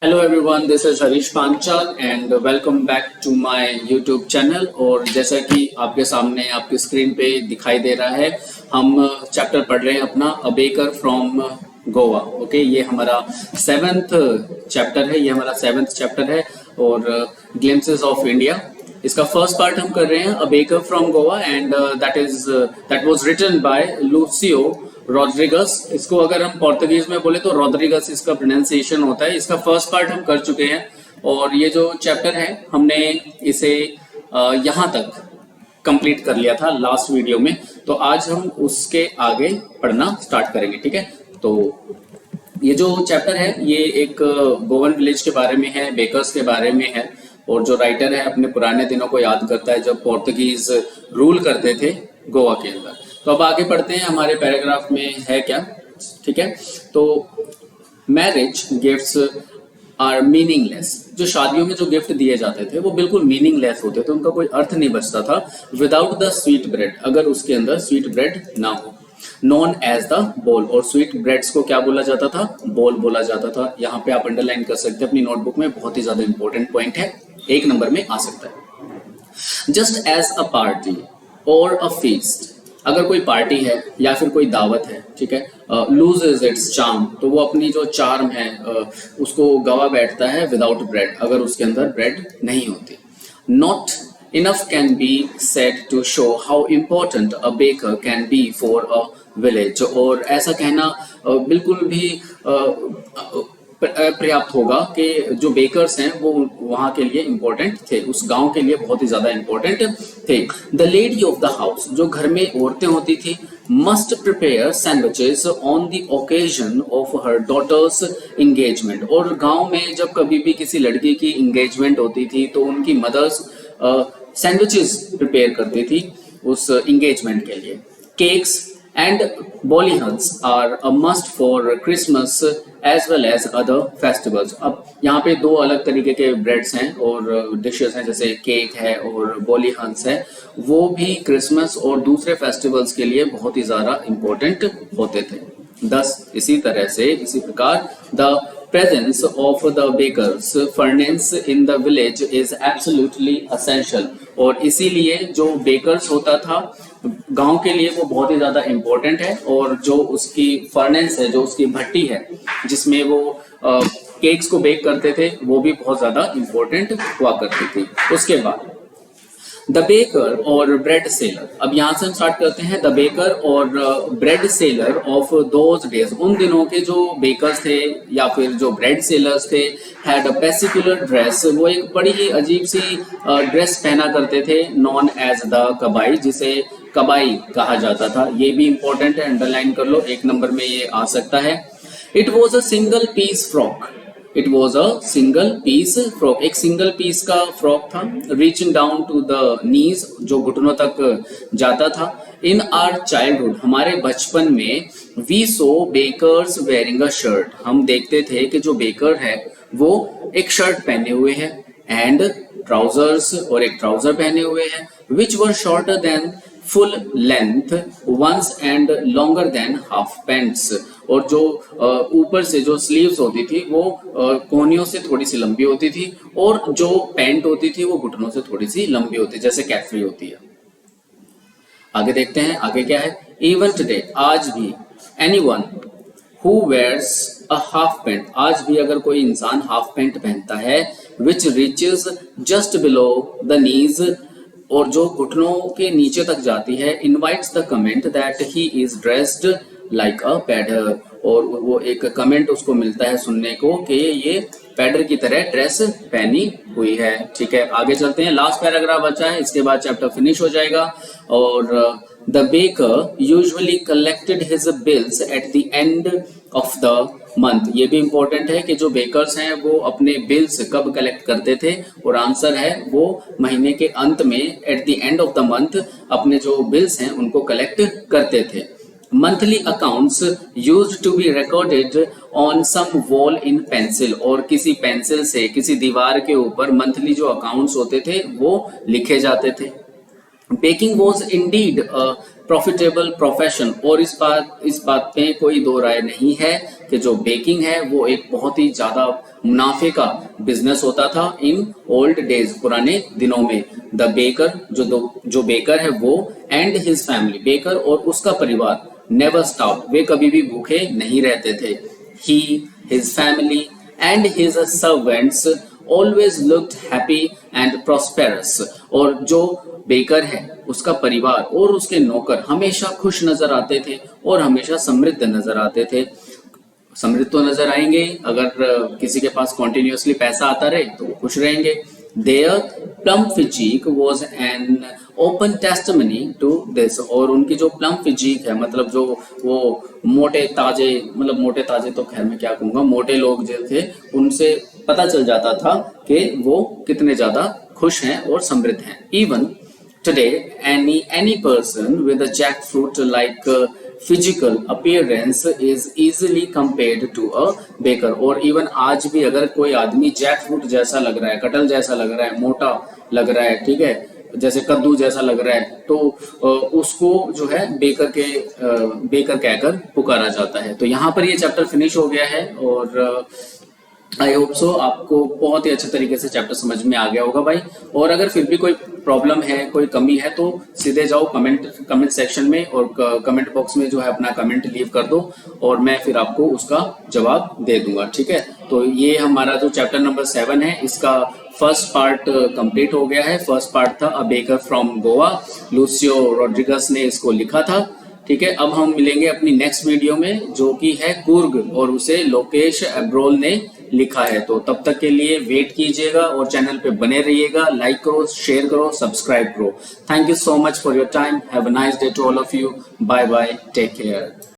Hello everyone, this is Harish Panchal and welcome back to my YouTube channel. और जैसा कि आपके सामने आपकी स्क्रीन पे दिखाई दे रहा है, हम चैप्टर पढ़ रहे हैं अपना अ बेकर फ्रॉम गोवा। ओके, ये हमारा सेवेंथ चैप्टर है, ये हमारा सेवेंथ चैप्टर है और ग्लिम्पसेस ऑफ इंडिया। इसका फर्स्ट पार्ट हम कर रहे हैं a baker from Goa and that was written by Lucio Rodrigues. इसको अगर हम पोर्तुगीज में बोले तो रॉड्रिगस इसका प्रोनाउंसिएशन होता है। इसका फर्स्ट पार्ट हम कर चुके हैं और ये जो चैप्टर है हमने इसे यहाँ तक कंप्लीट कर लिया था लास्ट वीडियो में। तो आज हम उसके आगे पढ़ना स्टार्ट करेंगे, ठीक है। तो ये जो चैप्टर है ये एक गोवन विलेज के बारे में है, बेकर्स के बारे में है और जो राइटर है अपने पुराने दिनों को याद करता है जब पोर्तुगीज रूल करते थे गोवा के अंदर। तो अब आगे पढ़ते हैं, हमारे पैराग्राफ में है क्या, ठीक है। तो मैरिज गिफ्ट्स आर मीनिंगलेस। जो शादियों में जो गिफ्ट दिए जाते थे वो बिल्कुल मीनिंगलेस होते थे, उनका कोई अर्थ नहीं बचता था। विदाउट द स्वीट ब्रेड, अगर उसके अंदर स्वीट ब्रेड ना हो। नॉन एज द बोल, और स्वीट ब्रेड्स को क्या बोला जाता था? बोल बोला जाता था। यहाँ पे आप अंडरलाइन कर सकते हैं अपनी नोटबुक में, बहुत ही ज्यादा इंपॉर्टेंट पॉइंट है, 1 नंबर में आ सकता है। जस्ट एज अ पार्टी और अ फीस्ट, अगर कोई पार्टी है या फिर कोई दावत है, ठीक है, लूजेज इट्स चार्म, तो वो अपनी जो चार्म है उसको गवा बैठता है विदाउट ब्रेड, अगर उसके अंदर ब्रेड नहीं होती। Not enough can be said to show how important a baker can be for a village, और ऐसा कहना बिल्कुल भी पर्याप्त होगा कि जो बेकर्स हैं वो वहां के लिए इंपॉर्टेंट थे, उस गांव के लिए बहुत ही ज्यादा इंपॉर्टेंट थे। The lady of the house, जो घर में औरतें होती थी, must prepare sandwiches on the occasion of her daughter's engagement, और गांव में जब कभी भी किसी लड़की की एंगेजमेंट होती थी तो उनकी मदर्स सैंडविचेस प्रिपेयर करती थी उस एंगेजमेंट के लिए। Cakes and bolihans are a must for Christmas as well as other festivals। अब यहाँ पे 2 अलग तरीके के ब्रेड्स हैं और डिशेस हैं, जैसे केक है और बोलीहंस है, वो भी क्रिसमस और दूसरे फेस्टिवल्स के लिए बहुत ही ज़्यादा इम्पोर्टेंट होते थे। thus इसी तरह से, इसी प्रकार the presence of the bakers furnace in the village is absolutely essential, और इसीलिए जो बेकर्स होता था गांव के लिए वो बहुत ही ज्यादा इम्पोर्टेंट है, और जो उसकी फर्नेस है, जो उसकी भट्टी है जिसमें वो केक्स को बेक करते थे, वो भी बहुत ज्यादा इम्पोर्टेंट हुआ करती थी। उसके बाद द बेकर और ब्रेड सेलर, अब यहाँ से हम स्टार्ट करते हैं। द बेकर और bread seller of those days, उन दिनों के जो बेकर्स थे या फिर जो ब्रेड सेलर्स थे, हैड अ पेसिकुलर ड्रेस, वो एक बड़ी ही अजीब सी ड्रेस पहना करते थे, नॉन एज द कबाई, जिसे कबाई कहा जाता था। ये भी इंपॉर्टेंट है, अंडरलाइन कर लो, 1 नंबर में ये आ सकता है। It was a single piece frock, it was a single piece frock, एक सिंगल पीस का फ्रॉक था। Reaching down to the knees, जो घुटनों तक जाता था। इन आवर चाइल्डहुड, हमारे बचपन में, we saw bakers wearing a shirt, हम देखते थे कि जो बेकर है वो एक शर्ट पहने हुए है, एंड ट्राउजर्स, और एक ट्राउजर पहने हुए हैं, which were shorter than full length ones and longer than half pants, और जो ऊपर से जो स्लीव्स होती थी वो कोहनियों से थोड़ी सी लंबी होती थी, और जो पैंट होती थी वो घुटनों से थोड़ी सी लंबी होती है, जैसे कैफ्री होती है। आगे देखते हैं, आगे क्या है। इवन टुडे, आज भी, anyone who wears a half pant, आज भी अगर कोई इंसान हाफ पैंट पहनता है, which reaches just below the knees, और जो घुटनों के नीचे तक जाती है, invites the comment that he is dressed like a padre, और वो एक कमेंट उसको मिलता है सुनने को कि ये पैडर की तरह ड्रेस पहनी हुई है, ठीक है। आगे चलते हैं, लास्ट पैराग्राफ बचा है, इसके बाद चैप्टर फिनिश हो जाएगा। और the baker usually collected his bills eight the end of the month, ये भी इंपॉर्टेंट है कि जो बेकर्स हैं वो अपने बिल्स कब कलेक्ट करते थे, और आंसर है वो महीने के अंत में, at the end of the month, अपने जो बिल्स हैं उनको कलेक्ट करते थे। Monthly accounts used to be recorded on some wall in pencil, और किसी पेंसिल से किसी दीवार के ऊपर मंथली जो अकाउंट्स होते थे वो लिखे जाते थे। Baking was indeed a profitable profession, और इस बात पे कोई दो राय नहीं है कि जो बेकिंग है वो एक बहुत ही ज्यादा मुनाफे का बिजनेस होता था इन ओल्ड डेज, पुराने दिनों में। द बेकर, जो बेकर है वो एंड हिज फैमिली, बेकर और उसका परिवार, नेवर स्टॉप, वे कभी भी भूखे नहीं रहते थे। He, his family and his servants always looked happy and prosperous, और जो बेकर है उसका परिवार और उसके नौकर हमेशा खुश नजर आते थे और हमेशा समृद्ध नजर आते थे। समृद्ध तो नजर आएंगे, अगर किसी के पास कॉन्टिन्यूसली पैसा आता रहे तो वो खुश रहेंगे। Their plump physique was an open testimony to this, और उनकी जो plump physique है, मतलब जो वो मोटे ताजे तो खैर मैं क्या कहूँगा, मोटे लोग जो थे उनसे पता चल जाता था कि वो कितने ज्यादा खुश हैं और समृद्ध हैं। Even today, any person with a jackfruit like physical appearance is easily compared to a baker, और इवन आज भी अगर कोई आदमी जैक फ्रूट जैसा लग रहा है, कटहल जैसा लग रहा है, मोटा लग रहा है, ठीक है, जैसे कद्दू जैसा लग रहा है, तो उसको जो है बेकर कहकर पुकारा जाता है। तो यहाँ पर ये चैप्टर फिनिश हो गया है, और आई होप सो आपको बहुत ही अच्छे तरीके से चैप्टर समझ में आ गया होगा भाई। और अगर फिर भी कोई प्रॉब्लम है, कोई कमी है, तो सीधे जाओ कमेंट सेक्शन में और कमेंट बॉक्स में जो है अपना कमेंट लीव कर दो, और मैं फिर आपको उसका जवाब दे दूंगा, ठीक है। तो ये हमारा जो चैप्टर नंबर 7 है, इसका फर्स्ट पार्ट कंप्लीट हो गया है। फर्स्ट पार्ट था अ baker from Goa, Lucio Rodrigues ने इसको लिखा था, ठीक है। अब हम मिलेंगे अपनी नेक्स्ट वीडियो में जो कि है कुर्ग, और उसे लोकेश एब्रोल ने लिखा है। तो तब तक के लिए वेट कीजिएगा और चैनल पे बने रहिएगा, लाइक करो, शेयर करो, सब्सक्राइब करो। Thank you so much for your time, have a nice day to all of you, bye bye, take care.